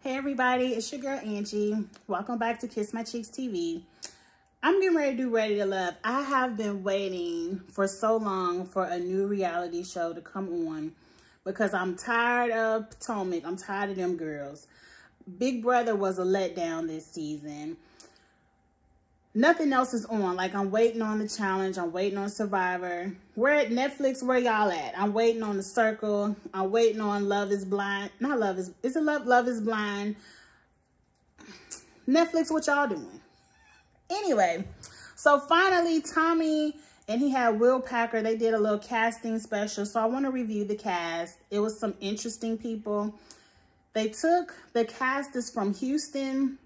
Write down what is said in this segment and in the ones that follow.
Hey everybody, it's your girl Angie. Welcome back to Kiss My Cheeks TV. I'm getting ready to do Ready to Love. I have been waiting for so long for a new reality show to come on because I'm tired of Potomac. I'm tired of them girls. Big Brother was a letdown this season. Nothing else is on. Like, I'm waiting on The Challenge. I'm waiting on Survivor. We're at Netflix. Where y'all at? I'm waiting on The Circle. I'm waiting on Love is Blind. Not Love is... Is it Love is Blind? Netflix, what y'all doing? Anyway, so finally, Tommy and he had Will Packer. They did a little casting special. So I want to review the cast. It was some interesting people. They took... The cast is from Houston...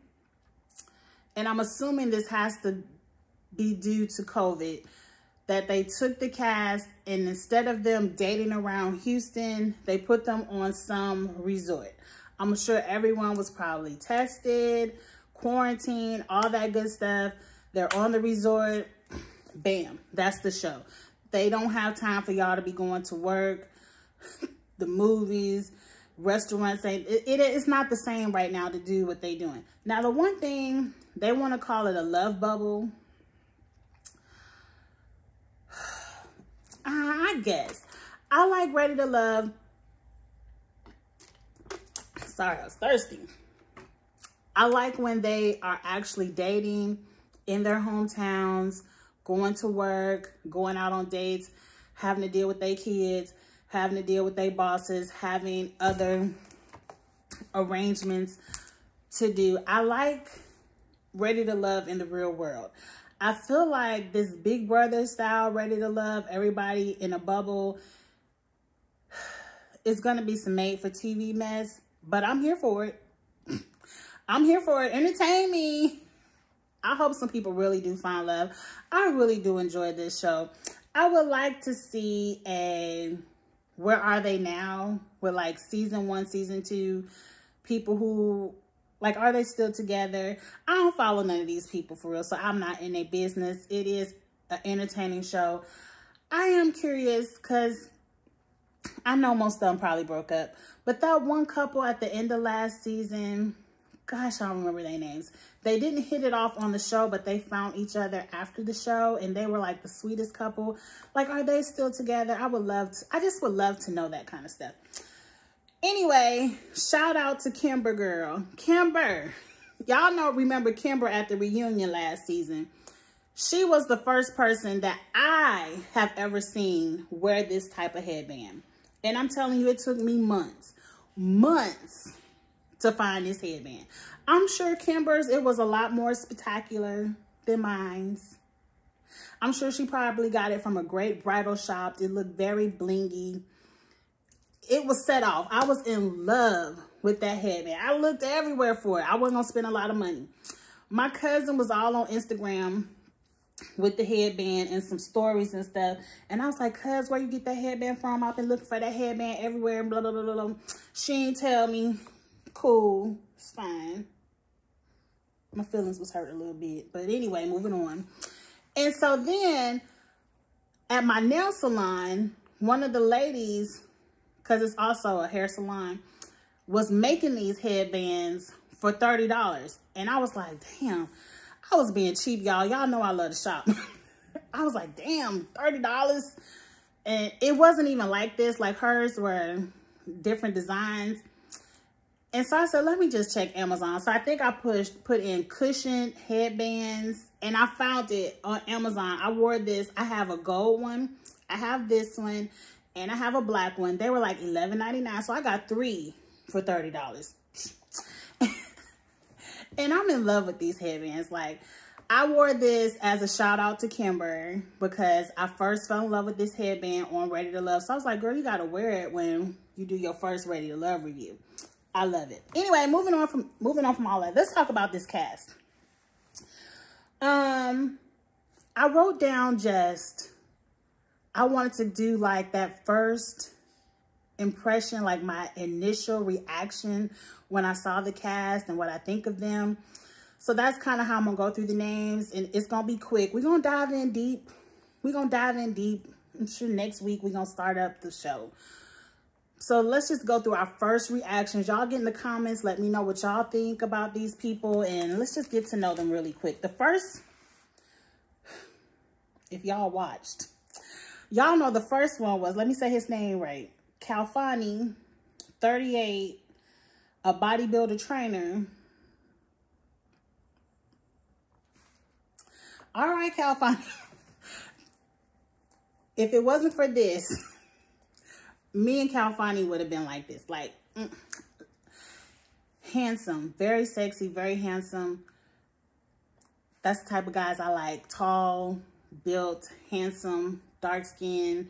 And I'm assuming this has to be due to COVID, that they took the cast and instead of them dating around Houston, they put them on some resort. I'm sure everyone was probably tested, quarantined, all that good stuff. They're on the resort. Bam, that's the show. They don't have time for y'all to be going to work, the movies, restaurants. It's not the same right now to do what they doing. Now, the one thing... They want to call it a love bubble. I guess. I like Ready to Love. Sorry, I was thirsty. I like when they are actually dating in their hometowns, going to work, going out on dates, having to deal with their kids, having to deal with their bosses, having other arrangements to do. I like Ready to Love in the real world. I feel like this Big Brother style Ready to Love, everybody in a bubble, is going to be some made for TV mess, but I'm here for it. I'm here for it. Entertain me. I hope some people really do find love. I really do enjoy this show. I would like to see a Where Are They Now with like season 1, season 2, people who... Like, are they still together? I don't follow none of these people for real, so I'm not in their business. It is an entertaining show. I am curious because I know most of them probably broke up. But that one couple at the end of last season, gosh, I don't remember their names. They didn't hit it off on the show, but they found each other after the show, and they were like the sweetest couple. Like, are they still together? I just would love to know that kind of stuff. Anyway, shout out to Kimber girl. Kimber. Y'all remember Kimber at the reunion last season. She was the first person that I have ever seen wear this type of headband. And I'm telling you, it took me months to find this headband. I'm sure Kimber's, it was a lot more spectacular than mine's. I'm sure she probably got it from a great bridal shop. It looked very blingy. It was set off. I was in love with that headband. I looked everywhere for it. I wasn't going to spend a lot of money. My cousin was all on Instagram with the headband and some stories and stuff. And I was like, cuz, where you get that headband from? I've been looking for that headband everywhere and blah, blah, blah, blah. She ain't tell me. Cool. It's fine. My feelings was hurt a little bit. But anyway, moving on. And so then at my nail salon, one of the ladies... because it's also a hair salon, was making these headbands for $30. And I was like, damn, I was being cheap, y'all. Y'all know I love to shop. I was like, damn, $30? And it wasn't even like this. Like, hers were different designs. And so I said, let me just check Amazon. So I think I put in cushioned headbands, and I found it on Amazon. I wore this. I have a gold one. I have this one. And I have a black one. They were like $11.99. So I got 3 for $30. And I'm in love with these headbands. Like, I wore this as a shout out to Kimber because I first fell in love with this headband on Ready to Love. So I was like, girl, you got to wear it when you do your first Ready to Love review. I love it. Anyway, moving on from all that. Let's talk about this cast. I wrote down I wanted to do like that first impression, like my initial reaction when I saw the cast and what I think of them. So that's kind of how I'm going to go through the names, and it's going to be quick. We're going to dive in deep. I'm sure next week we're going to start up the show. So let's just go through our first reactions. Y'all get in the comments. Let me know what y'all think about these people. And let's just get to know them really quick. The first, if y'all watched, y'all know the first one was, let me say his name right, Calfani, 38, a bodybuilder trainer. All right, Calfani. If it wasn't for this, me and Calfani would have been like this. Like, handsome, very sexy, very handsome. That's the type of guys I like. Tall, built, handsome, dark skin.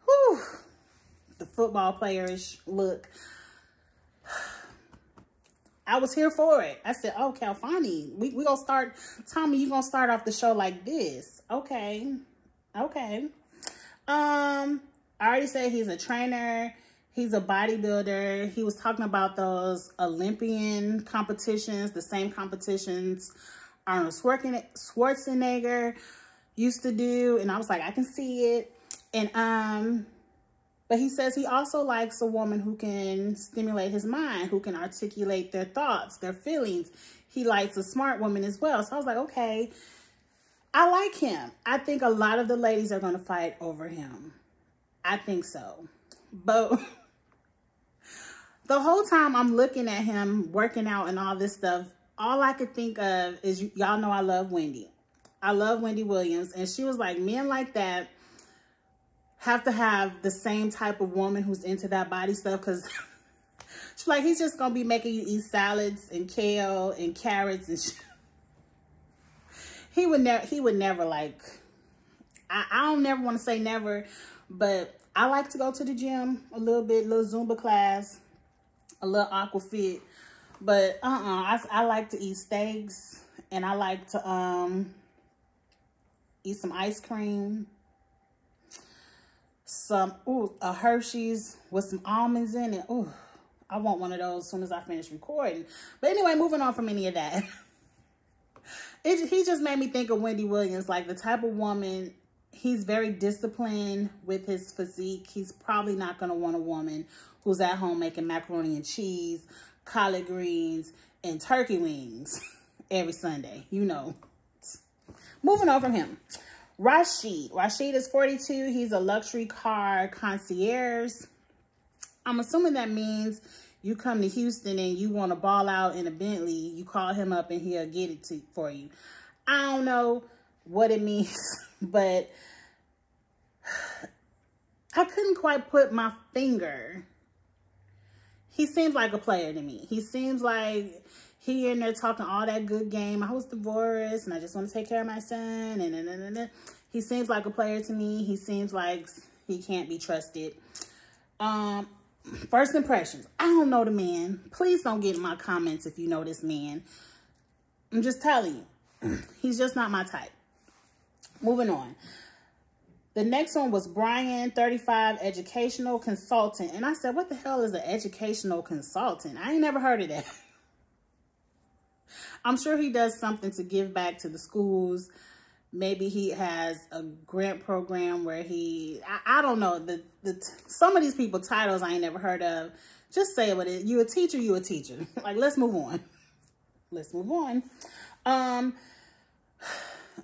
Whew. The football player-ish look. I was here for it. I said, oh, Calfani, we gonna start, Tommy, you gonna start off the show like this. Okay. Okay. I already said he's a trainer. He's a bodybuilder. He was talking about those Olympian competitions, the same competitions Arnold Schwarzenegger used to do. And I was like, I can see it. And, but he says he also likes a woman who can stimulate his mind, who can articulate their thoughts, their feelings. He likes a smart woman as well. So I was like, okay, I like him. I think a lot of the ladies are going to fight over him. I think so. But the whole time I'm looking at him working out and all this stuff, all I could think of is, y'all know I love Wendy. I love Wendy Williams. And she was like, men like that have to have the same type of woman who's into that body stuff, because she's like, he's just gonna be making you eat salads and kale and carrots and he would never like, I don't never want to say never, but I like to go to the gym a little bit, little Zumba class, a little aqua fit, but I like to eat steaks, and I like to eat some ice cream. A Hershey's with some almonds in it. Ooh, I want one of those as soon as I finish recording. But anyway, moving on from any of that. He just made me think of Wendy Williams, like the type of woman, he's very disciplined with his physique. He's probably not going to want a woman who's at home making macaroni and cheese, collard greens, and turkey wings every Sunday, you know. Moving on from him. Rashid. Rashid is 42. He's a luxury car concierge. I'm assuming that means you come to Houston and you want to ball out in a Bentley, you call him up and he'll get it for you. I don't know what it means, but I couldn't quite put my finger. He seems like a player to me. He seems like he in there talking all that good game. I was divorced and I just want to take care of my son. And he seems like a player to me. He seems like he can't be trusted. First impressions. I don't know the man. Please don't get in my comments if you know this man. I'm just telling you. He's just not my type. Moving on. The next one was Brian, 35, educational consultant. And I said, what the hell is an educational consultant? I ain't never heard of that. I'm sure he does something to give back to the schools. Maybe he has a grant program where I don't know. Some of these people titles I ain't never heard of. Just say what it. You a teacher, you a teacher. Like, let's move on. Let's move on.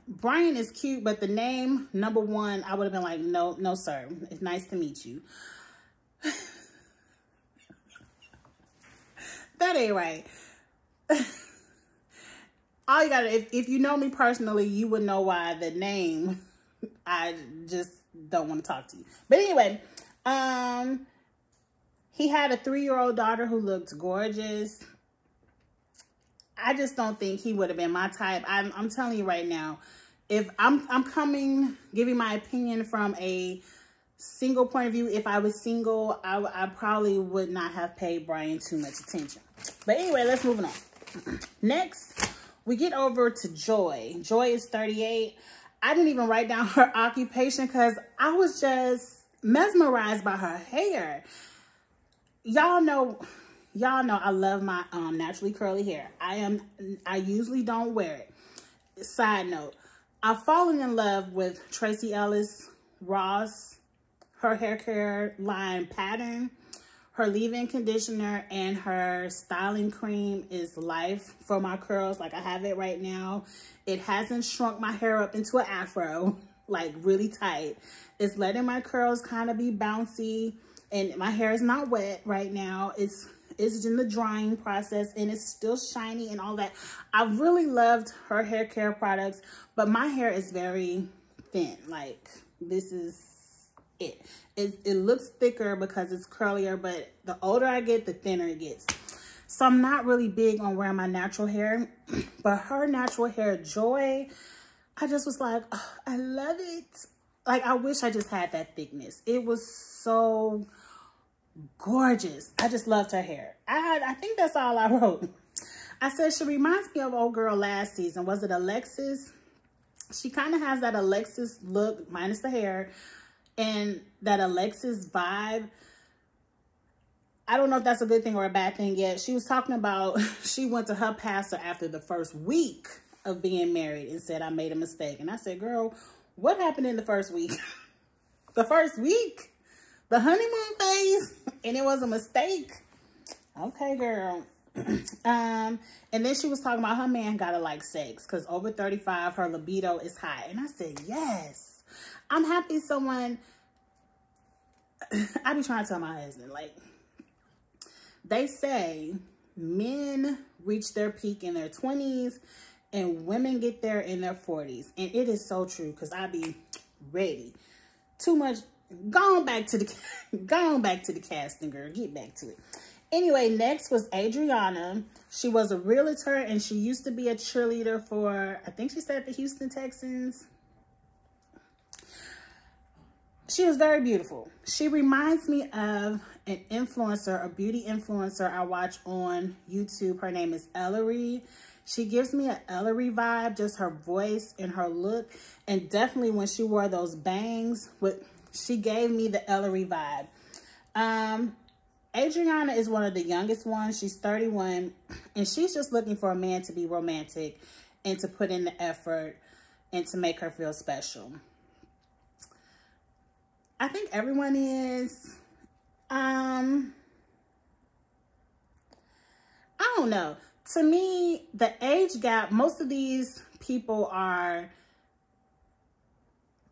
Brian is cute, but the name, number one, I would have been like, no, sir. It's nice to meet you. That ain't right. All you gotta, if you know me personally, you would know why the name, I just don't want to talk to you. But anyway, he had a 3-year-old daughter who looked gorgeous. I just don't think he would have been my type. I'm telling you right now, if I'm giving my opinion from a single point of view. If I was single, I probably would not have paid Brian too much attention. But anyway, let's move on. Next, we get over to Joy. Joy is 38. I didn't even write down her occupation because I was just mesmerized by her hair. Y'all know I love my naturally curly hair. I usually don't wear it. Side note, I've fallen in love with Tracy Ellis Ross, her hair care line pattern. Her leave-in conditioner and her styling cream is life for my curls. Like, I have it right now. It hasn't shrunk my hair up into an afro, like really tight. It's letting my curls kind of be bouncy, and my hair is not wet right now. It's in the drying process, and it's still shiny and all that. I really loved her hair care products, but my hair is very thin. Like, this is it. It looks thicker because it's curlier, but the older I get, the thinner it gets. So I'm not really big on wearing my natural hair, but her natural hair, Joy, I just was like, oh, I love it. Like, I wish I just had that thickness. It was so gorgeous. I just loved her hair. I think that's all I wrote. I said, she reminds me of old girl last season. Was it Alexis? She kind of has that Alexis look, minus the hair, and that Alexis vibe. I don't know if that's a good thing or a bad thing yet. She was talking about, she went to her pastor after the first week of being married and said, I made a mistake. And I said, girl, what happened in the first week? The first week? The honeymoon phase? And it was a mistake? Okay, girl. And then she was talking about her man gotta like sex because over 35, her libido is high. And I said, yes. I'm happy someone, I be trying to tell my husband, like, they say men reach their peak in their 20s and women get there in their 40s. And it is so true, because I be ready. Too much, going back to the casting, girl. Get back to it. Anyway, next was Adriana. She was a realtor, and she used to be a cheerleader for, I think she said, the Houston Texans. She was very beautiful. She reminds me of an influencer, a beauty influencer I watch on YouTube. Her name is Ellery. She gives me an Ellery vibe, just her voice and her look. And definitely when she wore those bangs, she gave me the Ellery vibe. Adriana is one of the youngest ones. She's 31, and she's just looking for a man to be romantic and to put in the effort and to make her feel special. I think everyone is. I don't know. To me, the age gap, most of these people are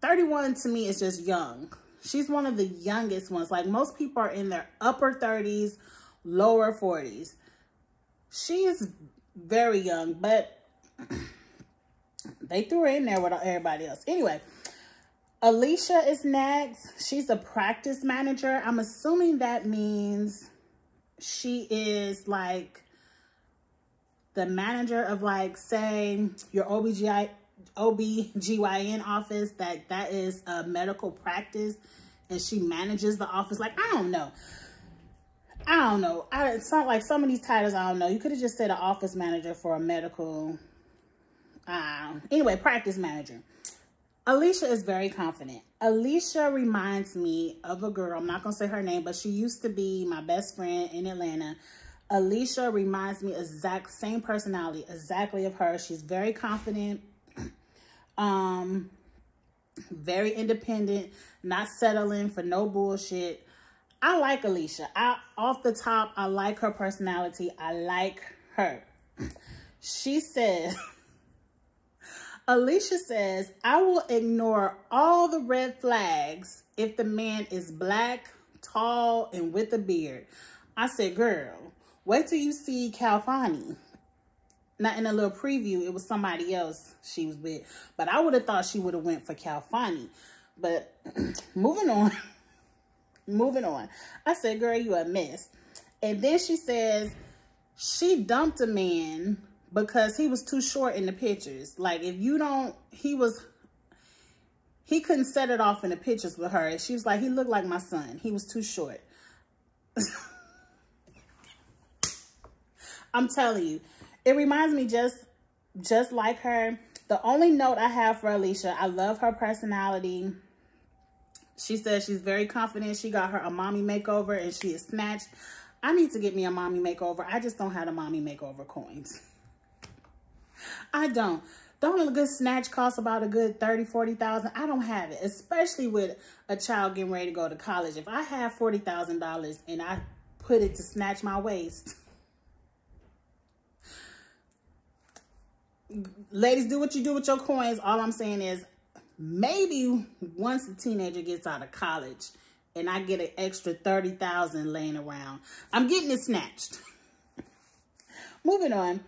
31. To me, is just young. She's one of the youngest ones. Like, most people are in their upper 30s, lower 40s. She is very young, but they threw her in there with everybody else. Anyway, Alicia is next. She's a practice manager. I'm assuming that means she is like the manager of, like, say, your OBGYN office. That is a medical practice, and she manages the office. Like, I don't know. It's not like some of these titles, I don't know. You could have just said an office manager for a medical. Anyway, practice manager. Alicia is very confident. Alicia reminds me of a girl. I'm not going to say her name, but she used to be my best friend in Atlanta. Alicia reminds me exact same personality, exactly of her. She's very confident, very independent, not settling for no bullshit. I like Alicia. Off the top, I like her personality. I like her. She says, Alicia says, I will ignore all the red flags if the man is black, tall, and with a beard. I said, girl, wait till you see Calfani. Not in a little preview, it was somebody else she was with. But I would have thought she would have went for Calfani. But moving on. Moving on. I said, girl, you a mess. And then she says she dumped a man because he was too short in the pictures. Like, if you don't, he couldn't set it off in the pictures with her. She was like, he looked like my son. He was too short. I'm telling you, it reminds me just like her. The only note I have for Alicia, I love her personality. She says she's very confident. She got her a mommy makeover and she is snatched. I need to get me a mommy makeover. I just don't have the mommy makeover coins. I don't. Don't a good snatch cost about a good $30,000, $40,000? I don't have it, especially with a child getting ready to go to college. If I have $40,000 and I put it to snatch my waist. Ladies, do what you do with your coins. All I'm saying is, maybe once a teenager gets out of college and I get an extra 30,000 laying around, I'm getting it snatched. Moving on.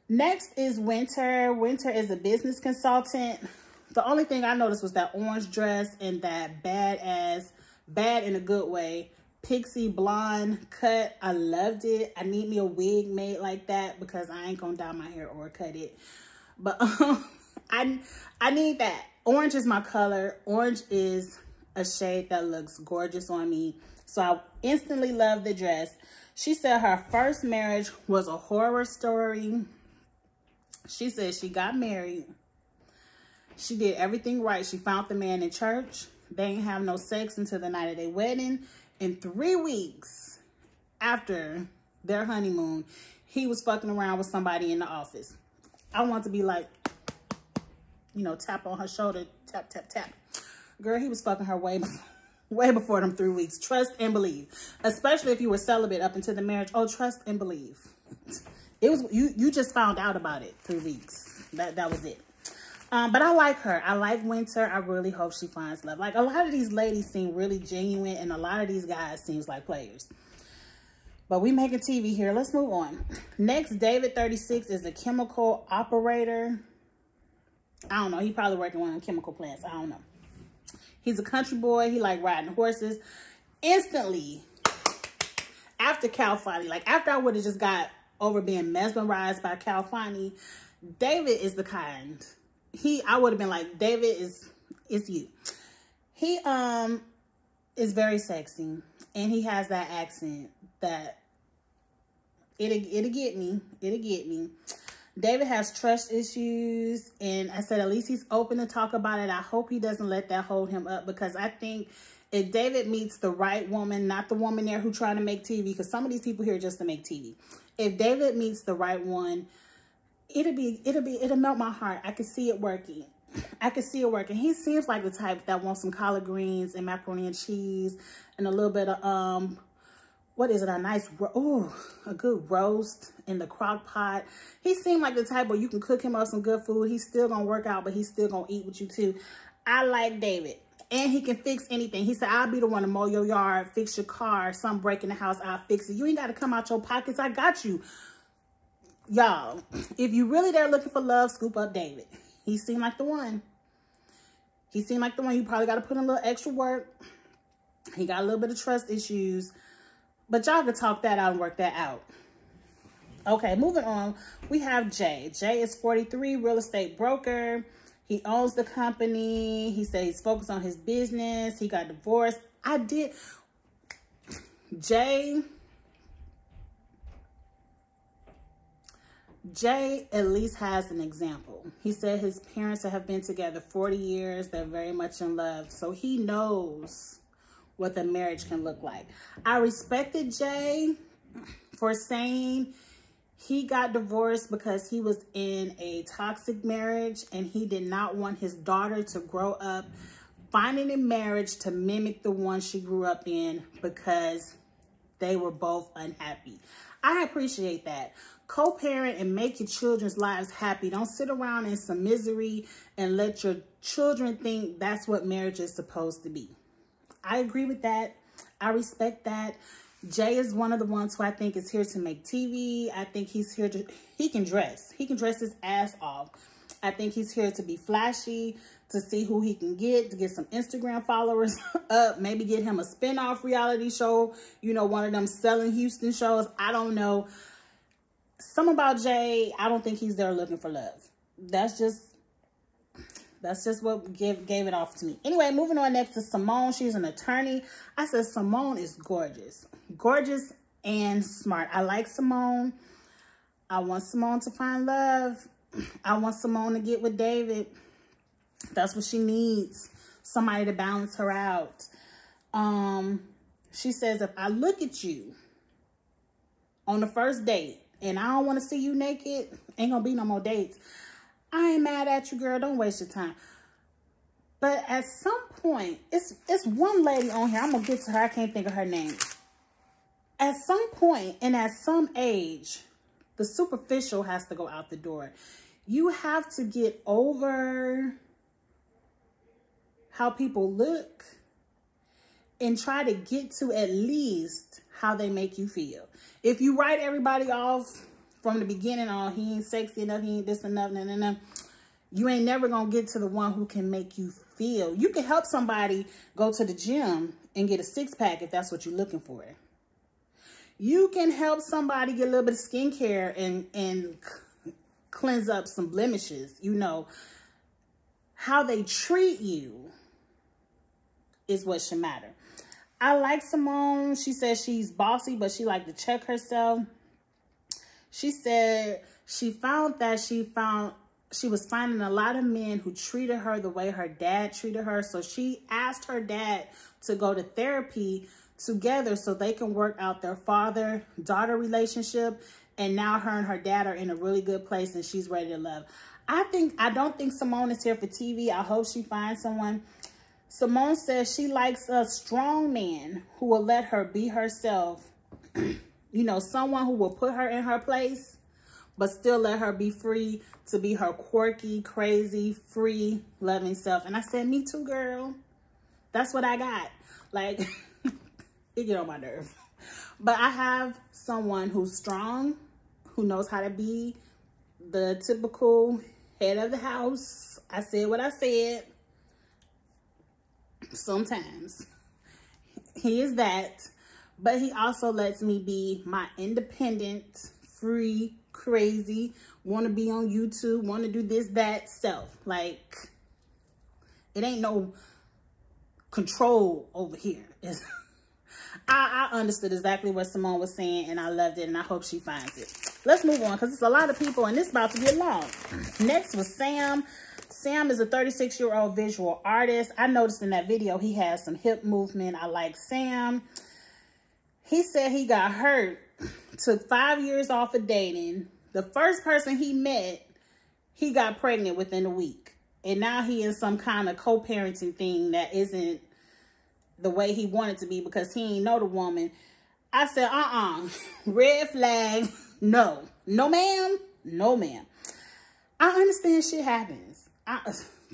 Next is Winter. Winter is a business consultant. The only thing I noticed was that orange dress and that bad in a good way, pixie blonde cut. I loved it. I need me a wig made like that because I ain't gonna dye my hair or cut it. But I need that. Orange is my color. Orange is a shade that looks gorgeous on me. So I instantly love the dress. She said her first marriage was a horror story. She said she got married. She did everything right. She found the man in church. They ain't have no sex until the night of their wedding. And 3 weeks after their honeymoon, he was fucking around with somebody in the office. I want to be like, you know, tap on her shoulder, tap, tap, tap. Girl, he was fucking her way before them 3 weeks. Trust and believe. Especially if you were celibate up until the marriage. Oh, trust and believe. It was, you just found out about it 3 weeks. That was it. But I like her. I like Winter. I really hope she finds love. Like, a lot of these ladies seem really genuine, and a lot of these guys seems like players. But we making TV here. Let's move on. Next, David, 36, is a chemical operator. I don't know. He probably working on chemical plants. I don't know. He's a country boy. He like riding horses. Instantly, after Calfani, like after I would have just got over being mesmerized by Calfani, David is the kind. I would have been like, David it's you. He is very sexy, and he has that accent that it'll get me. It'll get me. David has trust issues, and I said at least he's open to talk about it. I hope he doesn't let that hold him up, because I think if David meets the right woman, not the woman there who trying to make TV, because some of these people here just to make TV. If David meets the right one, it'll melt my heart. I can see it working. I can see it working. He seems like the type that wants some collard greens and macaroni and cheese and a little bit of what is it? A good roast in the crock pot. He seemed like the type where you can cook him up some good food. He's still gonna work out, but he's still gonna eat with you too. I like David. And he can fix anything. He said, I'll be the one to mow your yard, fix your car, something break in the house, I'll fix it. You ain't got to come out your pockets. I got you. Y'all, if you really there looking for love, scoop up David. He seemed like the one. He seemed like the one. You probably got to put in a little extra work. He got a little bit of trust issues. But y'all can talk that out and work that out. Okay, moving on. We have Jay. Jay is 43, real estate broker. He owns the company. He said he's focused on his business. He got divorced. Jay at least has an example. He said his parents have been together 40 years. They're very much in love. So he knows what the marriage can look like. I respected Jay for saying he got divorced because he was in a toxic marriage and he did not want his daughter to grow up finding a marriage to mimic the one she grew up in because they were both unhappy. I appreciate that. Co-parent and make your children's lives happy. Don't sit around in some misery and let your children think that's what marriage is supposed to be. I agree with that. I respect that. Jay is one of the ones who I think is here to make TV. I think he's here to, he can dress. He can dress his ass off. I think he's here to be flashy, to see who he can get, to get some Instagram followers up, maybe get him a spinoff reality show, you know, one of them Selling Houston shows. I don't know. Something about Jay, I don't think he's there looking for love. That's just what gave it off to me. Anyway, moving on next to Simone. She's an attorney. I said Simone is gorgeous. Gorgeous and smart. I like Simone. I want Simone to find love. I want Simone to get with David. That's what she needs. Somebody to balance her out. She says, if I look at you on the first date and I don't want to see you naked, ain't gonna be no more dates. I ain't mad at you, girl. Don't waste your time. But at some point, it's one lady on here. I'm going to get to her. I can't think of her name. at some point and at some age, the superficial has to go out the door. You have to get over how people look and try to get to at least how they make you feel. If you write everybody off from the beginning, oh, he ain't sexy enough, he ain't this enough, no, you ain't never gonna get to the one who can make you feel. You can help somebody go to the gym and get a six-pack if that's what you're looking for. You can help somebody get a little bit of skincare and cleanse up some blemishes. You know, how they treat you is what should matter. I like Simone. She says she's bossy, but she like to check herself. She said she found that she was finding a lot of men who treated her the way her dad treated her. So she asked her dad to go to therapy together so they can work out their father-daughter relationship. And now her and her dad are in a really good place and she's ready to love. I don't think Simone is here for TV. I hope she finds someone. Simone says she likes a strong man who will let her be herself. You know, someone who will put her in her place, but still let her be free to be her quirky, crazy, free, loving self. And I said, me too, girl. That's what I got. Like, it get on my nerve. But I have someone who's strong, who knows how to be the typical head of the house. I said what I said. Sometimes he is that, but he also lets me be my independent, free, crazy, want to be on YouTube, want to do this, that self. Like, it ain't no control over here. I understood exactly what Simone was saying, and I loved it, and I hope she finds it. Let's move on, because it's a lot of people, and this is about to be long. Next was Sam. Sam is a 36-year-old visual artist. I noticed in that video he has some hip movement. I like Sam. He said he got hurt, took 5 years off of dating. The first person he met, he got pregnant within a week. And now he is some kind of co-parenting thing that isn't the way he wanted to be because he ain't know the woman. I said, red flag, no. No, ma'am. No, ma'am. I understand shit happens.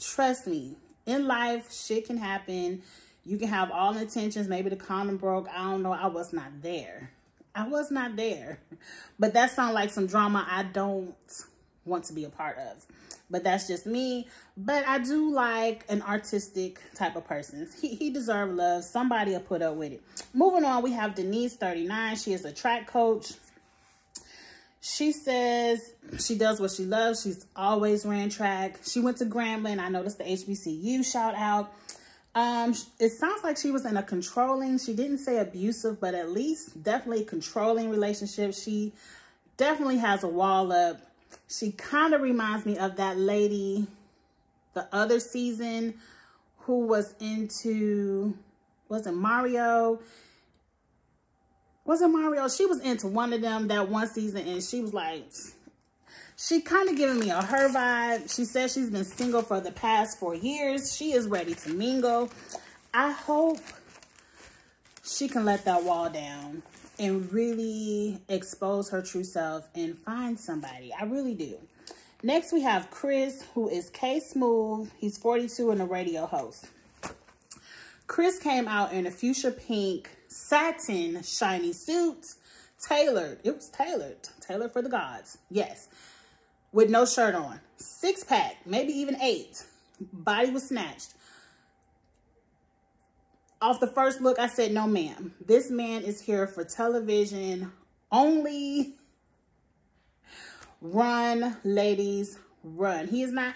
Trust me, in life, shit can happen. You can have all intentions. Maybe the condom broke. I don't know. I was not there. I was not there. But that sounds like some drama I don't want to be a part of. But that's just me. But I do like an artistic type of person. He deserves love. Somebody will put up with it. Moving on, we have Denise, 39. She is a track coach. She says she does what she loves. She's always ran track. She went to Grambling. I noticed the HBCU shout out. It sounds like she was in a controlling, she didn't say abusive, but at least definitely controlling relationship. She definitely has a wall up. She kind of reminds me of that lady the other season who was into, was it Mario? Was it Mario? She was into one of them that one season, and she was like, she kind of giving me a her vibe. She says she's been single for the past 4 years. She is ready to mingle. I hope she can let that wall down and really expose her true self and find somebody. I really do. Next, we have Chris, who is K Smooth. He's 42 and a radio host. Chris came out in a fuchsia pink satin shiny suit, tailored. It was tailored for the gods. Yes. With no shirt on. 6-pack, maybe even 8. Body was snatched. Off the first look, I said, no, ma'am. This man is here for television only. Run, ladies, run. He's not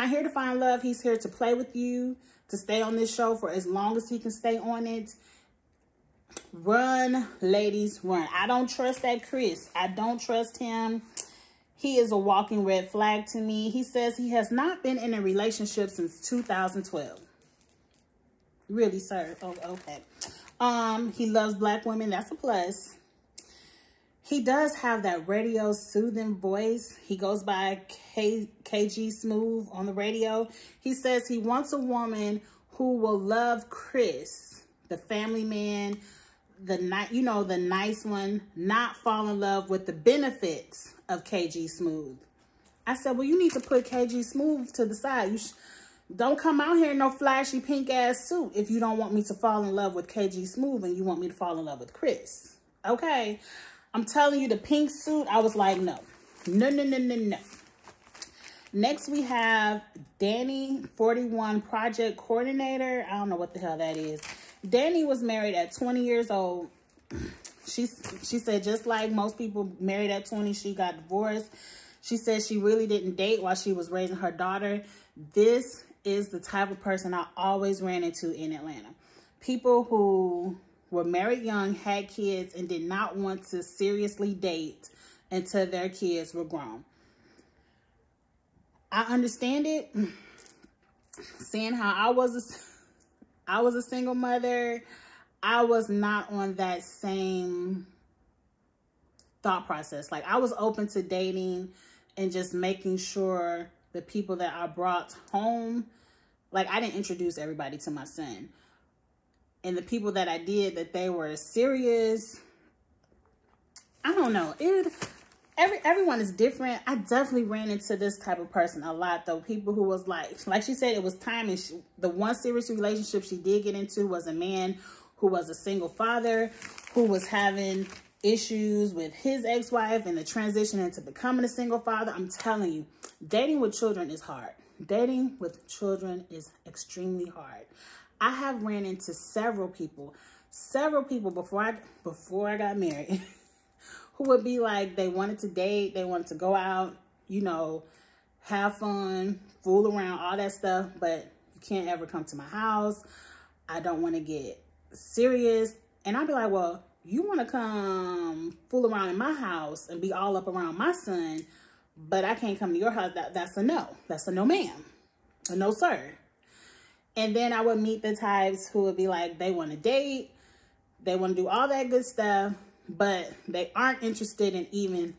here to find love. He's here to play with you, to stay on this show for as long as he can stay on it. Run, ladies, run. I don't trust that Chris. I don't trust him. He is a walking red flag to me. He says he has not been in a relationship since 2012. Really, sir? Oh, okay. He loves black women. That's a plus. He does have that radio soothing voice. He goes by KG Smooth on the radio. He says he wants a woman who will love Chris, the family man, the nice one, not fall in love with the benefits of KG Smooth. I said, well, you need to put KG Smooth to the side. Don't come out here in no flashy pink ass suit if you don't want me to fall in love with KG Smooth and you want me to fall in love with Chris. Okay? I'm telling you, the pink suit, I was like, no. No, no, no, no, no. Next, we have Danny, 41, project coordinator. I don't know what the hell that is. Danny was married at 20 years old. She said just like most people married at 20, she got divorced. She said she really didn't date while she was raising her daughter. This is the type of person I always ran into in Atlanta. People who were married young, had kids, and did not want to seriously date until their kids were grown. I understand it. Seeing how I was a single mother, I was not on that same thought process. Like, I was open to dating and just making sure the people that I brought home, like, I didn't introduce everybody to my son. And the people that I did, that they were serious, I don't know. Everyone is different. I definitely ran into this type of person a lot, though. People who was like she said, it was time. And the one serious relationship she did get into was a man who was a single father, who was having issues with his ex-wife and the transition into becoming a single father. I'm telling you, dating with children is hard. Dating with children is extremely hard. I have ran into several people before I got married who would be like, they wanted to date, they wanted to go out, you know, have fun, fool around, all that stuff, but you can't ever come to my house. I don't want to get serious. And I'd be like, well, you want to come fool around in my house and be all up around my son, but I can't come to your house. That's a no. That's a no, ma'am. A no, sir. And then I would meet the types who would be like, they want to date, they want to do all that good stuff, but they aren't interested in even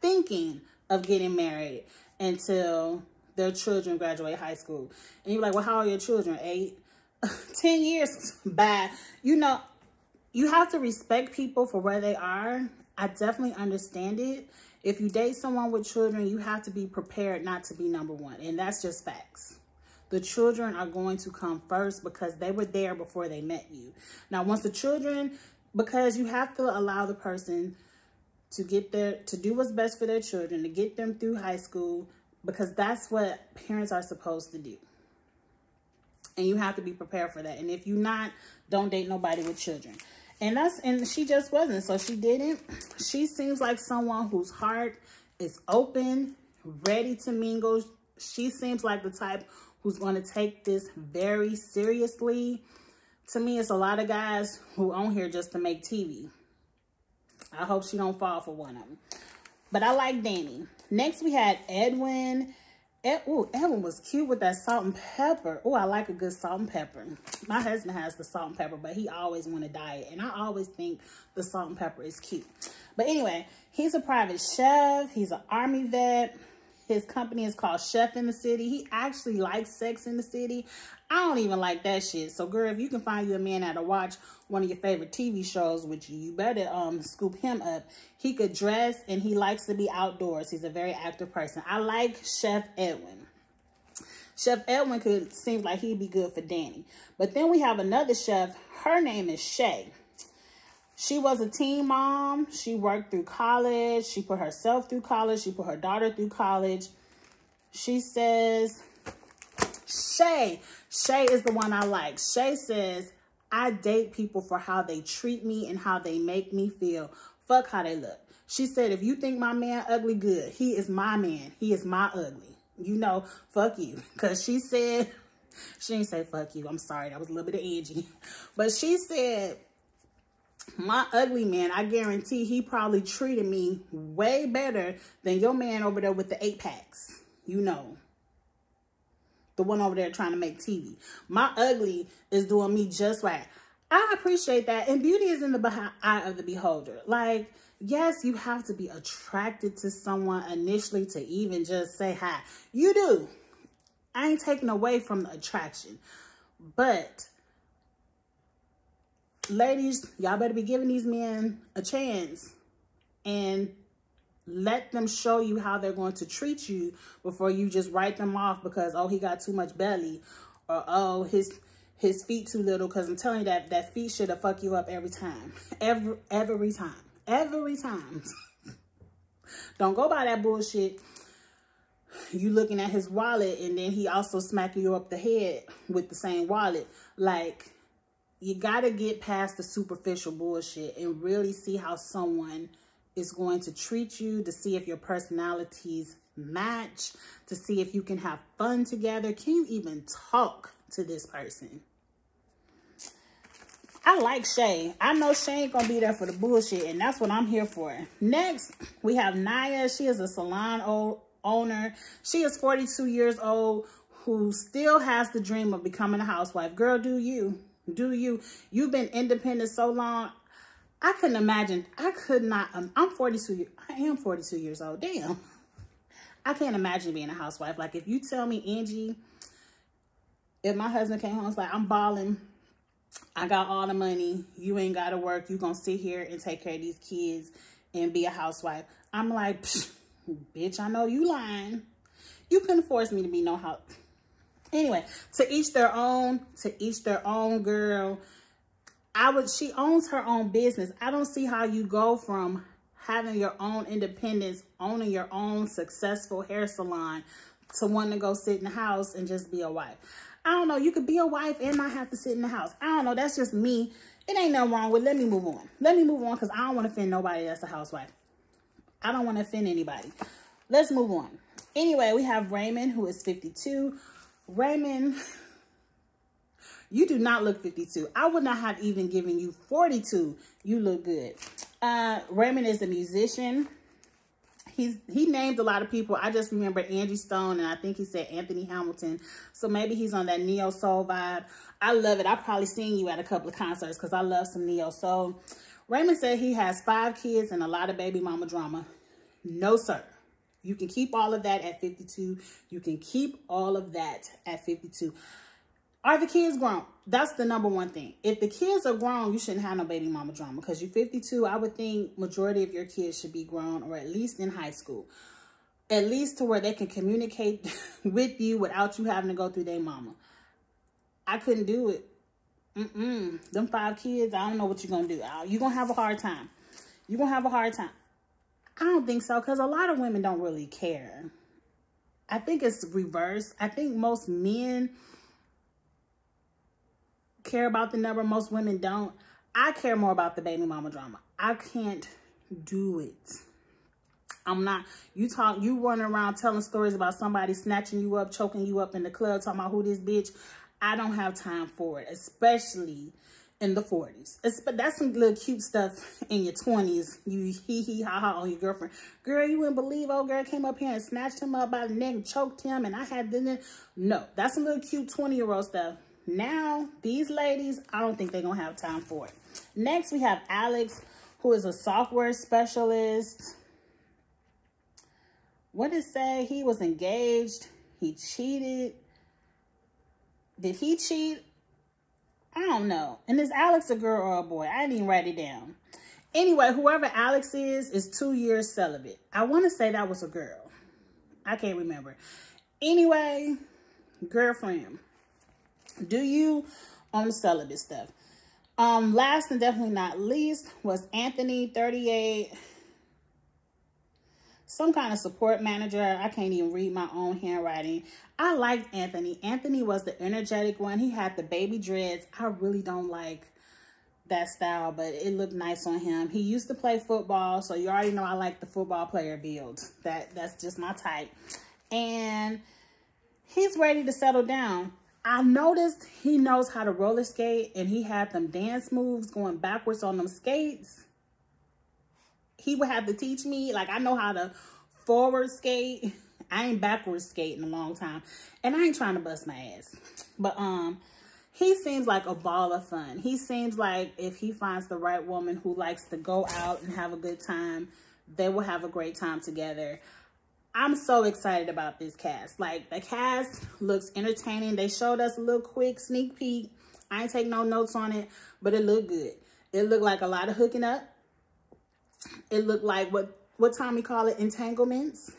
thinking of getting married until their children graduate high school. And you're like, well, how are your children? 8? 10 years? Bye. You know, you have to respect people for where they are. I definitely understand it. If you date someone with children, you have to be prepared not to be number one. And that's just facts. The children are going to come first because they were there before they met you. Now, once the children, because you have to allow the person to get there, to do what's best for their children, to get them through high school, because that's what parents are supposed to do. And you have to be prepared for that. And if you're not, don't date nobody with children. And she just wasn't, so she didn't. She seems like someone whose heart is open, ready to mingle. She seems like the type who's going to take this very seriously. To me, it's a lot of guys who on here just to make TV. I hope she don't fall for one of them. But I like Danny. Next, we had Edwin. Edwin was cute with that salt and pepper. Oh, I like a good salt and pepper. My husband has the salt and pepper, but he always want to diet. And I always think the salt and pepper is cute. But anyway, he's a private chef. He's an Army vet. His company is called Chef in the City. He actually likes Sex in the City. I don't even like that shit. So, girl, if you can find you a man that'll watch one of your favorite TV shows with you, you better scoop him up. He could dress and he likes to be outdoors. He's a very active person. I like Chef Edwin. Chef Edwin seems like he'd be good for Danny. But then we have another chef. Her name is Shay. She was a teen mom. She worked through college. She put herself through college. She put her daughter through college. She says, Shay is the one I like. Shay says, I date people for how they treat me and how they make me feel. Fuck how they look. She said, if you think my man ugly, good. He is my man. He is my ugly. You know, fuck you. Because she said, she didn't say fuck you. I'm sorry. That was a little bit of edgy. But she said, my ugly man, I guarantee he probably treated me way better than your man over there with the 8-packs. You know, the one over there trying to make TV. My ugly is doing me just right. I appreciate that. And beauty is in the eye of the beholder. Like, yes, you have to be attracted to someone initially to even just say hi. You do. I ain't taking away from the attraction. But ladies, y'all better be giving these men a chance and let them show you how they're going to treat you before you just write them off because, oh, he got too much belly, or oh, his feet too little. Because I'm telling you that feet should have fucked you up every time. Every time. Don't go by that bullshit. You looking at his wallet and then he also smacking you up the head with the same wallet. Like, you got to get past the superficial bullshit and really see how someone is going to treat you, to see if your personalities match, to see if you can have fun together. Can you even talk to this person? I like Shay. I know Shay ain't gonna be there for the bullshit, and that's what I'm here for. Next, we have Naya. She is a salon owner. She is 42 years old, who still has the dream of becoming a housewife. Girl, do you. Do you. You've been independent so long. I couldn't imagine. I could not. I'm 42. I am 42 years old. Damn. I can't imagine being a housewife. Like, if you tell me, Angie, if my husband came home, it's like, I'm balling, I got all the money, you ain't got to work, you gonna sit here and take care of these kids and be a housewife. I'm like, bitch, I know you lying. You couldn't force me to be no house. Anyway, to each their own. To each their own, girl. She owns her own business. I don't see how you go from having your own independence, owning your own successful hair salon, to wanting to go sit in the house and just be a wife. I don't know. You could be a wife and not have to sit in the house. I don't know. That's just me. It ain't nothing wrong with it. Let me move on. Let me move on, because I don't want to offend nobody that's a housewife. I don't want to offend anybody. Let's move on. Anyway, we have Raymond, who is 52. Raymond, you do not look 52. I would not have even given you 42. You look good. Raymond is a musician. He named a lot of people. I just remember Angie Stone, and I think he said Anthony Hamilton. So maybe he's on that neo soul vibe. I love it. I've probably seen you at a couple of concerts because I love some neo soul. Raymond said he has 5 kids and a lot of baby mama drama. No, sir. You can keep all of that at 52. You can keep all of that at 52. Are the kids grown? That's the number one thing. If the kids are grown, you shouldn't have no baby mama drama, because you're 52. I would think majority of your kids should be grown, or at least in high school. At least to where they can communicate with you without you having to go through their mama. I couldn't do it. Them 5 kids, I don't know what you're going to do. You're going to have a hard time. You're going to have a hard time. I don't think so, because a lot of women don't really care. I think it's reverse. I think most men care about the number. Most women don't. I care more about the baby mama drama. I can't do it. I'm not. You run around telling stories about somebody snatching you up, choking you up in the club, talking about who this bitch. I don't have time for it, especially in the 40s. That's some little cute stuff in your 20s. You hee ha ha on your girlfriend. Girl, you wouldn't believe old girl came up here and snatched him up by the neck and choked him, and I had dinner. No, that's some little cute 20-year-old stuff. Now, these ladies, I don't think they're going to have time for it. Next, we have Alex, who is a software specialist. What did it say? He was engaged. He cheated. Did he cheat? I don't know. And is Alex a girl or a boy? I didn't even write it down. Anyway, whoever Alex is 2 years celibate. I want to say that was a girl. I can't remember. Anyway, girlfriend, do you on the celibate stuff? Last and definitely not least was Anthony, 38. Some kind of support manager. I can't even read my own handwriting. I liked Anthony. Anthony was the energetic one. He had the baby dreads. I really don't like that style, but it looked nice on him. He used to play football, so you already know I like the football player build. That's just my type. And he's ready to settle down. I noticed he knows how to roller skate, and he had them dance moves going backwards on them skates. He would have to teach me. Like, I know how to forward skate. I ain't backwards skate in a long time. And I ain't trying to bust my ass. But he seems like a ball of fun. He seems like if he finds the right woman who likes to go out and have a good time, they will have a great time together. I'm so excited about this cast. Like, the cast looks entertaining. They showed us a little quick sneak peek. I ain't take no notes on it, but it looked good. It looked like a lot of hooking up. It looked like what Tommy call it, entanglements.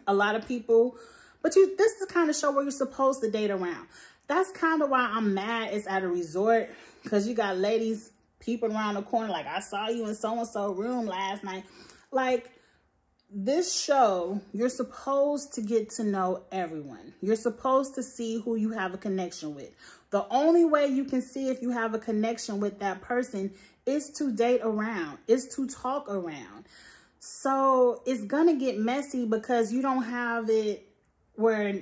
A lot of people, but this is the kind of show where you're supposed to date around. That's kind of why I'm mad it's at a resort, because you got ladies peeping around the corner like, I saw you in so-and-so room last night. Like, this show, you're supposed to get to know everyone. You're supposed to see who you have a connection with. The only way you can see if you have a connection with that person is to date around, is to talk around. So it's gonna get messy because you don't have it where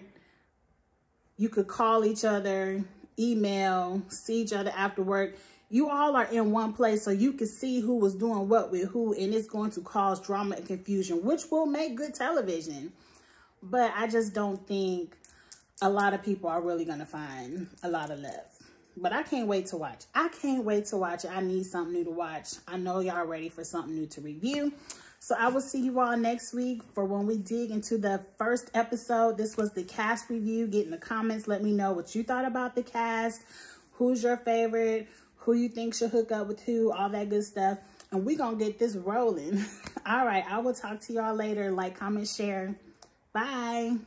you could call each other, email, see each other after work. You all are in one place, so you can see who was doing what with who, and it's going to cause drama and confusion, which will make good television. But I just don't think a lot of people are really going to find a lot of love. But I can't wait to watch. I can't wait to watch it. I need something new to watch. I know y'all ready for something new to review. So I will see you all next week for when we dig into the first episode. This was the cast review. Get in the comments. Let me know what you thought about the cast. Who's your favorite? Who you think should hook up with who? All that good stuff. And we're going to get this rolling. All right. I will talk to y'all later. Like, comment, share. Bye.